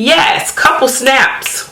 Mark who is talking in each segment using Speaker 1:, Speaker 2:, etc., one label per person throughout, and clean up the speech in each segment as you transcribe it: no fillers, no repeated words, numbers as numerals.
Speaker 1: Yes, couple snaps.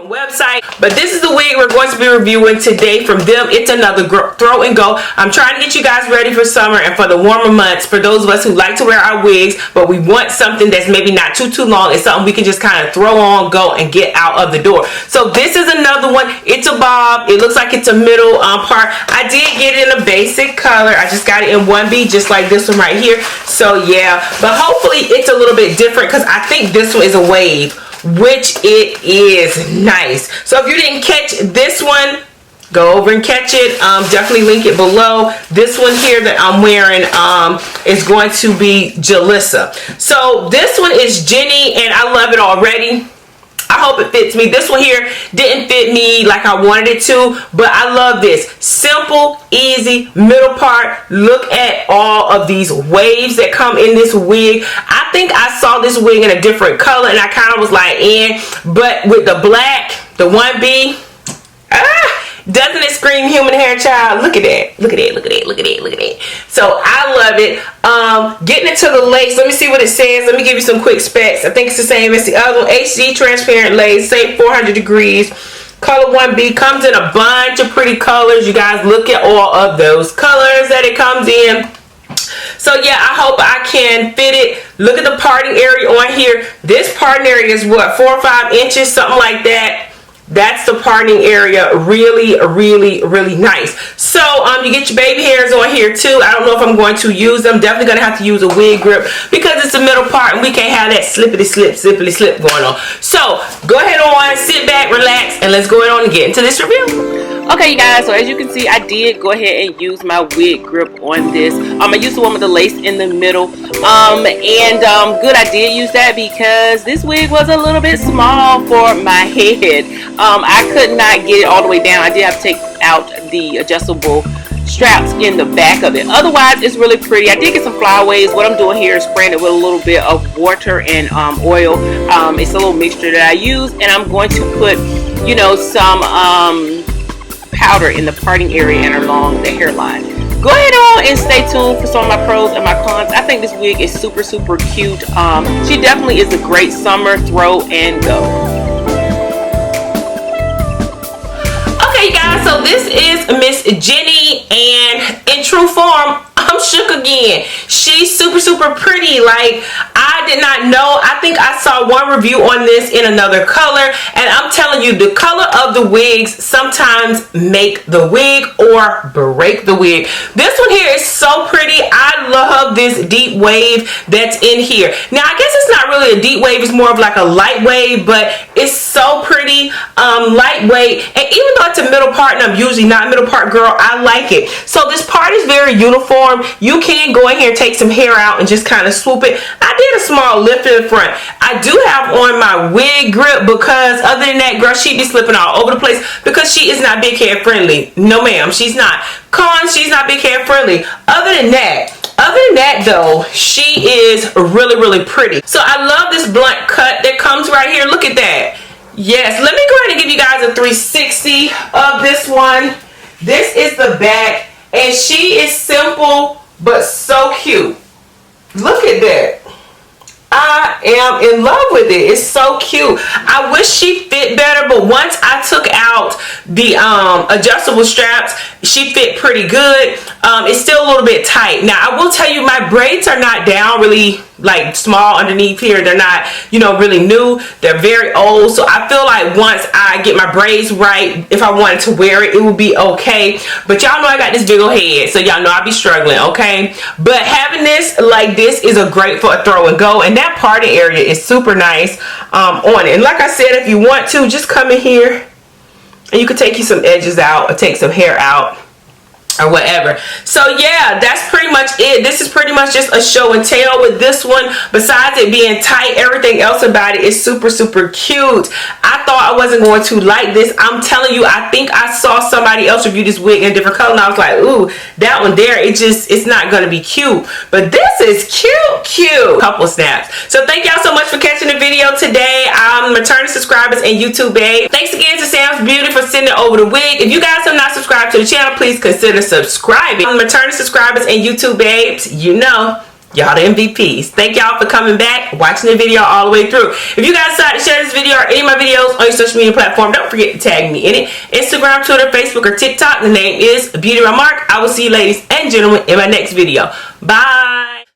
Speaker 1: Website, but this is the wig we're going to be reviewing today from them. It's another throw and go. I'm trying to get you guys ready for summer and for the warmer months, for those of us who like to wear our wigs but we want something that's maybe not too long. It's something we can just kind of throw on, go, and get out of the door. So this is another one. It's a bob. It looks like it's a middle part. I did get it in a basic color. I just got it in 1B, just like this one right here. So yeah, but hopefully it's a little bit different because I think this one is a wave, which it is nice. So if you didn't catch this one, go over and catch it. Definitely link it below. This one here that I'm wearing is going to be Jalissa. So this one is Ginny, and I love it already. I hope it fits me. This one here didn't fit me like I wanted it to, but I love this. Simple, easy, middle part. Look at all of these waves that come in this wig. I think I saw this wig in a different color and I kind of was like, but with the black, the 1B, doesn't it scream human hair, child? Look at that. Look at that. Look at that. Look at that. Look at that. So I love it. Getting into the lace. Let me see what it says. Let me give you some quick specs. I think it's the same as the other one. HD transparent lace. Say 400 degrees. Color 1B. Comes in a bunch of pretty colors. You guys look at all of those colors that it comes in. So yeah, I hope I can fit it. Look at the parting area on here. This parting area is what, 4 or 5 inches, something like that. That's the parting area. Really nice. So you get your baby hairs on here too. I don't know if I'm going to use them. Definitely gonna have to use a wig grip because it's the middle part and we can't have that slippity slip going on. So go ahead on, sit back, relax, and let's go ahead on and get into this review. Okay, you guys, so as you can see, I did go ahead and use my wig grip on this. I used the one with the lace in the middle. Good, I did use that because this wig was a little bit small for my head. I could not get it all the way down. I did have to take out the adjustable straps in the back of it. Otherwise, it's really pretty. I did get some flyaways. What I'm doing here is spraying it with a little bit of water and oil. It's a little mixture that I use, and I'm going to put, some powder in the parting area and along the hairline. Go ahead on and stay tuned for some of my pros and my cons. I think this wig is super cute. She definitely is a great summer throw and go. Okay, guys, so this is Miss Ginny, and in true form, I'm shook again. She's super pretty. Like, I did not know. I think I saw one review on this in another color, and I'm telling you, the color of the wigs sometimes make the wig or break the wig. This one here is so pretty. I love this deep wave that's in here. Now, I guess it's not really a deep wave. It's more of like a light wave, but it's so pretty, lightweight. And even though it's a middle part, and I'm usually not a middle part girl, I like it. So this part is very uniform. You can go in here and take some hair out and just kind of swoop it. I did a small lift in the front. I do have on my wig grip because other than that, girl, she be slipping all over the place because she is not big hair friendly. No ma'am, she's not. Con, she's not big hair friendly. Other than that though, she is really pretty. So I love this blunt cut that comes right here. Look at that. Yes, let me go ahead and give you guys a 360 of this one. This is the back, and she is simple but so cute. Look at that. I am in love with it. It's so cute. I wish she fit better, but once I took out the adjustable straps, she fit pretty good. It's still a little bit tight. Now, I will tell you, my braids are not down really like small underneath here. They're not, really new. They're very old. So I feel like once I get my braids right, if I wanted to wear it, it would be okay. But y'all know I got this big old head, so y'all know I be struggling, okay? But having this like this is a great for a throw and go, and that parting area is super nice on it. And like I said, if you want to, just come in here and you can take you some edges out or take some hair out. or whatever. So yeah, that's pretty much it. This is pretty much just a show and tell with this one. Besides it being tight, everything else about it is super cute. I thought I wasn't going to like this. I'm telling you, I think I saw somebody else review this wig in a different color and I was like, ooh, that one there, it's not gonna be cute. But this is cute. Couple snaps. So thank y'all so much for catching the video today. Returning subscribers and YouTube babe. Thanks again to Sam's Beauty for sending over the wig. If you guys have not subscribed to the channel, please consider subscribing. Returning subscribers and YouTube babes, you know, y'all the MVPs. Thank y'all for coming back, watching the video all the way through. If you guys decide to share this video or any of my videos on your social media platform, don't forget to tag me in it. Instagram, Twitter, Facebook, or TikTok. The name is Beautiebymark. I will see you ladies and gentlemen in my next video. Bye.